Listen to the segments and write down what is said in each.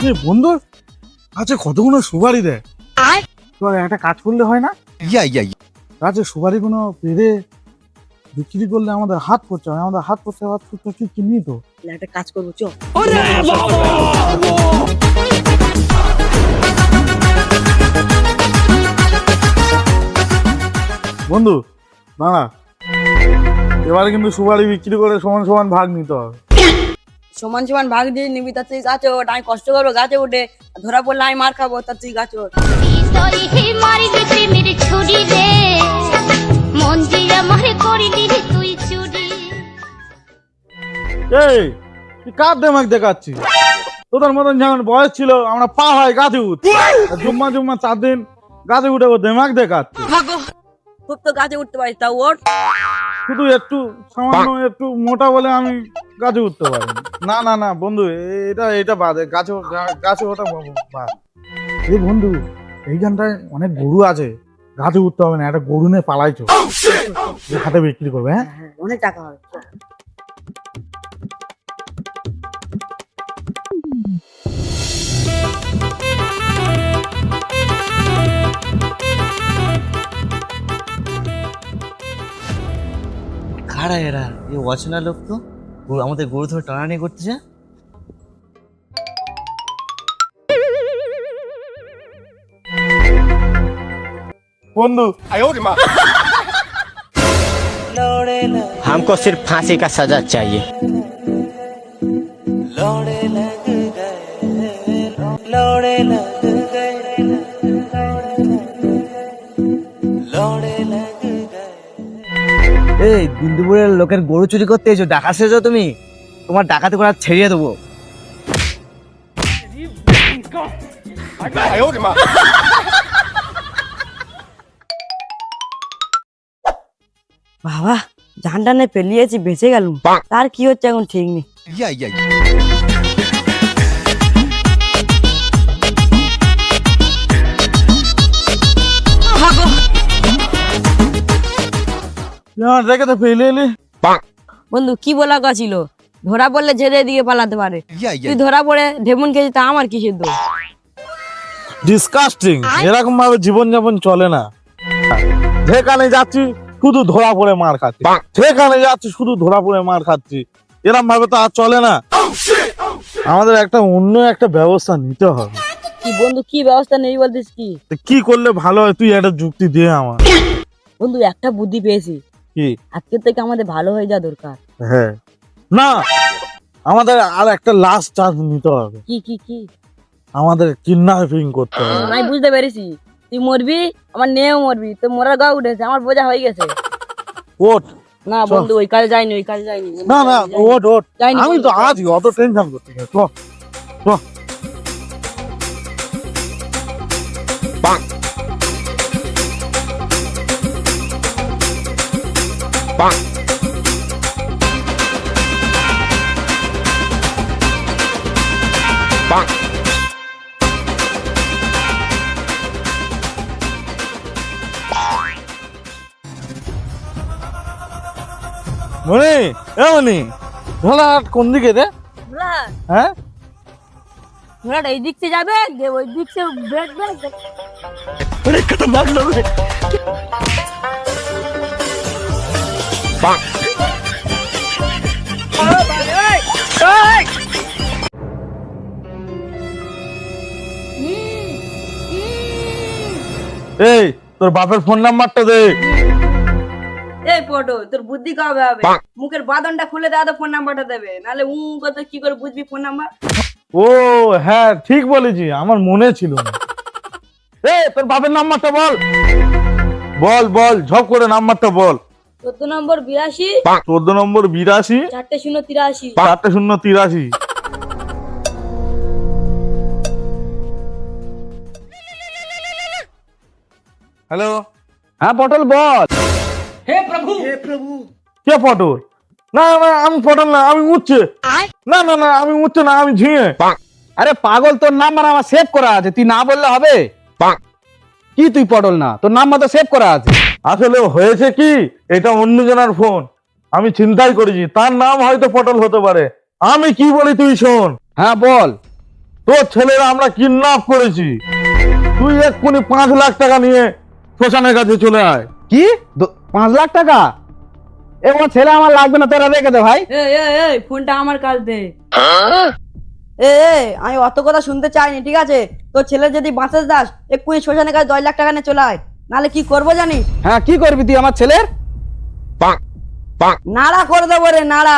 বলছি বন্ধু আচ্ছা কতগুলো সুপারি দেয় একটা কাজ করলে হয় না আচ্ছা সুপারি গুলো পেরে বিক্রি করলে আমাদের হাত পড়ছে আমাদের হাত পড়ছে কি কিনি তো একটা কাজ করবো চ বন্ধু না এবারে কিন্তু সুপারি বিক্রি করে সমান সমান ভাগ নিতে হবে সমান সমান ভাগ দিয়ে নিবি তার তুই গাছ ওঠ আমি কষ্ট করবো গাছে উঠে ধরা পড়লে আমি মার খাবো তার তুই গাছ ওঠ এই তুই কার দেমাক দেখাচ্ছিস তোদের মতন যেমন বয়স ছিল আমরা পা হয় গাছে উঠ জুম্মা 4 দিন গাছে উঠে ও দেমাক দেখাচ্ছি খুব তো গাছে উঠতে পারিস তা ওঠ শুধু একটু সামান্য একটু মোটা বলে আমি গাছে উঠতে পারি না বন্ধু এটা বাদে গাছে ওঠা বাদ এই বন্ধু এইখানটায় অনেক গরু আছে গাছে উঠতে হবে না একটা গরু নিয়ে পালাইছো হাতে বিক্রি করবে হ্যাঁ অনেক টাকা হবে কারা এরা এই অচেনা লোক তো আমাদের গরু ধরে টানাটানি করতেছে বন্ধু हमको सिर्फ फांसी का सजा चाहिए এই দিন দুপুরের লোকের গরু চুরি করতে এসো ডাকা শেষ তুমি তোমার ডাকাতি করে ছেড়িয়ে দেবো বাবা জান টানে পেলিয়েছি বেঁচে গেলুম তার কি হচ্ছে এখন ঠিক নেই দেখে তো ফেলে এলি বন্ধু কি বলা ছিল ধরা পড়লে ঝেড়ে দিয়ে পালাতে পারে তুই ধরা পড়ে ঢেমন খেয়েছি তা আমার কিসের দোষ ডিসকাস্টিং এরকম ভাবে জীবনযাপন চলে না যেখানে যাচ্ছি শুধু ধরা পড়ে মার খাচ্ছি যেখানে যাচ্ছি শুধু ধরা পড়ে মার খাচ্ছি এরকম ভাবে তো আর চলে না আমাদের একটা অন্য একটা ব্যবস্থা নিতে হবে কি বন্ধু কি ব্যবস্থা নেই বলতিস কি করলে ভালো হয় তুই একটা যুক্তি দে আমার বন্ধু একটা বুদ্ধি পেয়েছি কি আজকে থেকে আমাদের ভালো হয়ে যাওয়া দরকার হ্যাঁ না আমাদের আর একটা লাস্ট চান্স নিতে হবে কি কি কি আমাদের কিডন্যাপিং করতে হবে আমি বুঝতে পেরেছি তুই মরবি আমার নেও মরবি তো মরার গা উঠেছে আমার বোঝা হয়ে গেছে ওঠ না বন্ধু ওই কাজে যাইনি না ওঠ আমি তো আছি অত টেনশন করতে চ মনি মনি ঘোড়াহাট কোন দিকে রে হ্যাঁ ঘোড়াটা এই দিক থেকে যাবে ওই দিক থেকে ব্রেক খতরনাক লোক এই তোর বাপের ফোন নাম্বারটা দে এই ফটো তোর বুদ্ধি কবে হবে মুখের বাদনটা খুলে দেওয়া তো ফোন নাম্বারটা দেবে নাহলে কত কি করে বুঝবি ফোন নাম্বার ও হ্যাঁ ঠিক বলেছি আমার মনে ছিল না এই তোর বাপের নাম্বারটা বল ঝপ করে নাম্বারটা বল 14 নম্বর 82 14 নম্বর 82 4083 4083 হ্যালো हाँ पटल बॉल কে পটল না আমি পটল না আমি উঠছে না আমি উঠছে না আমি ঝিঙে अरे पागल তোর নাম্বার আমার সেভ করা আছে তুই না বললে হবে কি তুই পটল না তোর নাম্বার তো সেভ করা আছে আসলে হয়েছে কি এটা অন্যজনের ফোন আমি চিন্তাই করেছি তার নাম হয়তো পটল হতে পারে আমি কি বলি তুই শোন হ্যাঁ বল তোর ছেলেরা আমরা কিডন্যাপ করেছি, তুই এক্ষুনি 5 লাখ টাকা নিয়ে শ্মশানের কাছে চলে আয়। কি 5 লাখ টাকা? এমন ছেলে আমার লাগবে না, তোরা রেখে দে ভাই। এই ফোনটা আমার কাছ দে। আমি অত কথা শুনতে চাইনি, ঠিক আছে? তোর ছেলে যদি বাঁচাতে দাস, এক্ষুনি শ্মশানের কাছে 10 লাখ টাকা নিয়ে চলে আয়, নাহলে কি করবো জানিস? হ্যাঁ, কি করবি তুই আমার ছেলের? নাড়া করে দেবো রে, নাড়া।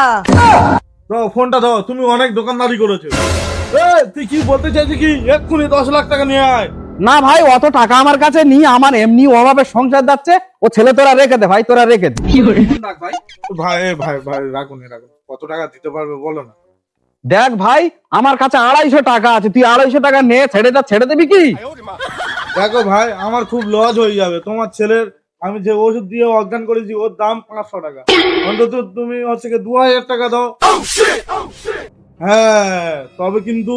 দাও ফোনটা দাও, তুমি অনেক দোকানদারি করেছো। তুই কি বলতে চাইছিস কি? এক্ষুনি 10 লাখ টাকা নিয়ে আয়। না ভাই, অত টাকা আমার কাছে নেই, আমার এমনি অভাবে সংসার যাচ্ছে। ও ছেলে তোরা রেখে দে ভাই, তোরা রেখে দে। ভাই ভাই ভাই ভাই রাখুন রাখুন, কত টাকা দিতে পারবে বলো না। দেখ ভাই, আমার কাছে 250 টাকা আছে, তুই 250 টাকা নে, ছেড়ে দিবি কি? দেখো ভাই, আমার খুব লস হয়ে যাবে। তোমার ছেলের আমি যে ওষুধ দিয়ে অজ্ঞান করেছি ওর দাম 500 টাকা, অন্তত তুমি হচ্ছে 2000 টাকা দাও। হ্যাঁ, তবে কিন্তু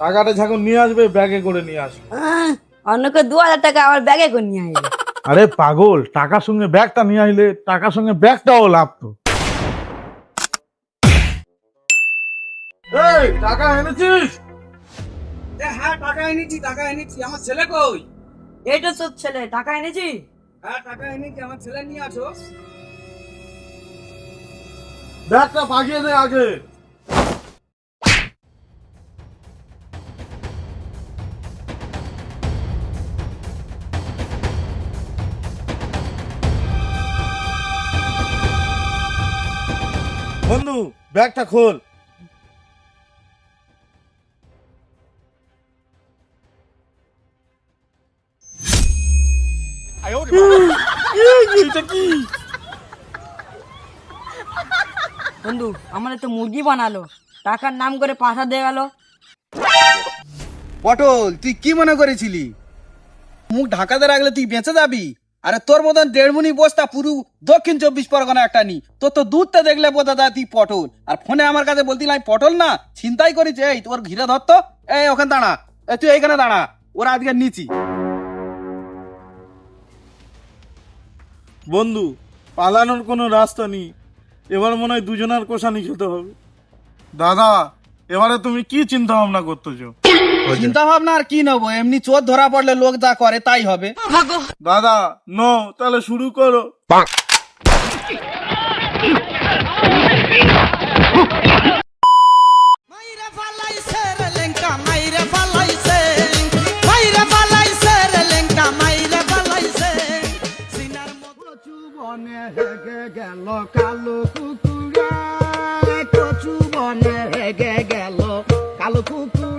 টাকাটা যখন নিয়ে আসবে ব্যাগে করে নিয়ে আসবে। অন্যকে 2000 টাকা আমার ব্যাগে করে নিয়ে আয়। আরে পাগল, টাকার সঙ্গে ব্যাগটা নিয়ে আইলে টাকার সঙ্গে ব্যাগটাও লাভ তো। এই টাকা এনেছিস? হ্যাঁ, টাকা এনেছি। আমার ছেলে কই? এইটা তোর ছেলে, টাকা এনেছি? হ্যাঁ, টাকা এনেছি, আমার ছেলে নিয়ে আসো। ব্যাগটা পাঠিয়ে দে আগে। বন্ধু, ব্যাগটা খোল। বন্ধু, আমাদের তো মুরগি বানালো, টাকার নাম করে পাঠা দিয়ে গেল। পটল, তুই কি মনে করেছিলি মুখ ঢাকাতে রাখলে তুই বেঁচে যাবি? আরে তোর মতন 1.5 মুনি বস্তা পুরো দক্ষিণ 24 পরগনা একটা নি। তোর তো দুধটা দেখলে বোঝা যায় তুই পটল। আর ফোনে আমার কাছে বলতি আমি পটল না, ছিনতাই করেছি। এই তোর ঘিরে ধরতো। এই ওখানে দাঁড়া, তুই এইখানে দাঁড়া, ওরা আজকে নিচি। বন্ধু, পালানোর কোনো রাস্তা নেই, এবার মনে হয় দুজনের কোষানি খেতে হবে। দাদা, এবারে তুমি কি চিন্তা ভাবনা করতেছো? চিন্তা ভাবনা আর কি নেবো, এমনি চোর ধরা পড়লে লোক যা করে তাই হবে। দাদা নো, তাহলে শুরু করো। মাইরে ফালাইছে রে লেঙ্কা, মাইরে ফালাইছে, মাইরে ফালাইছে রে লেঙ্কা, মাইরে ফালাইছে। সিনার কচু বনে হেগে গেল কালো কুকুরা, কচু বনে হেগে গেল কালো কুকুর।